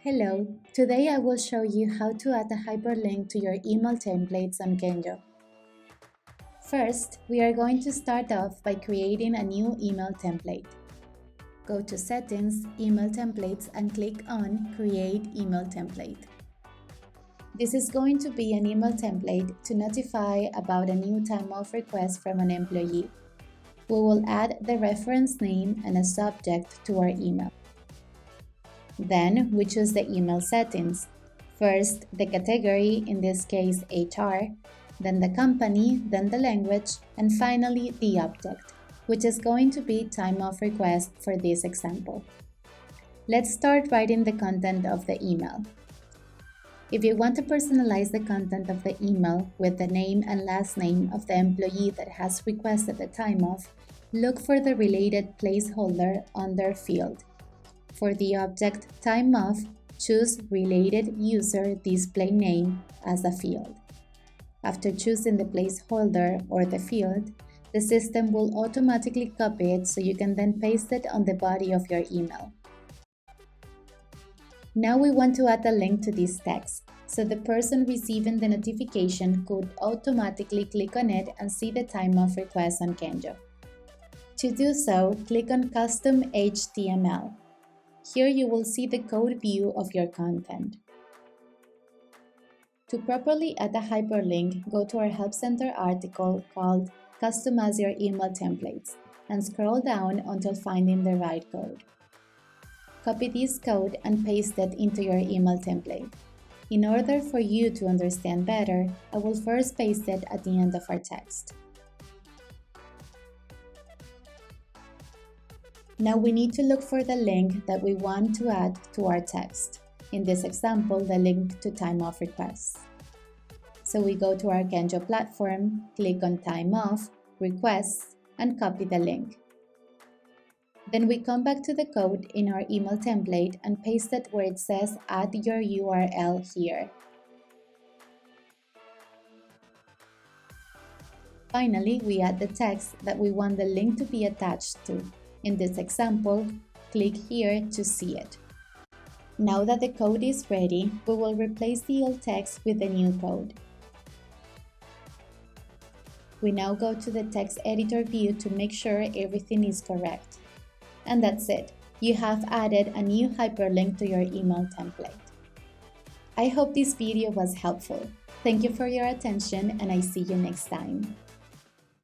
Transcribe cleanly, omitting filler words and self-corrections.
Hello, today I will show you how to add a hyperlink to your email templates on Kenjo. First, we are going to start off by creating a new email template. Go to Settings, Email Templates and click on Create Email Template. This is going to be an email template to notify about a new time-off request from an employee. We will add the reference name and a subject to our email. Then we choose the email settings. First, the category, in this case HR, then the company, then the language, and finally the object, which is going to be time off request for this example. Let's start writing the content of the email. If you want to personalize the content of the email with the name and last name of the employee that has requested the time off, look for the related placeholder under Field. For the object time off, choose Related User Display Name as a field. After choosing the placeholder or the field, the system will automatically copy it so you can then paste it on the body of your email. Now we want to add a link to this text, so the person receiving the notification could automatically click on it and see the time off request on Kenjo. To do so, click on Custom HTML. Here you will see the code view of your content. To properly add a hyperlink, go to our Helpcenter article called Customize Your Email Templates and scroll down until finding the right code. Copy this code and paste it into your email template. In order for you to understand better, I will first paste it at the end of our text. Now we need to look for the link that we want to add to our text. In this example, the link to time off requests. So we go to our Kenjo platform, click on Time Off, Requests, and copy the link. Then we come back to the code in our email template and paste it where it says Add your URL here. Finally, we add the text that we want the link to be attached to. In this example, click here to see it. Now that the code is ready, we will replace the old text with the new code. We now go to the text editor view to make sure everything is correct. And that's it. You have added a new hyperlink to your email template. I hope this video was helpful. Thank you for your attention and I see you next time.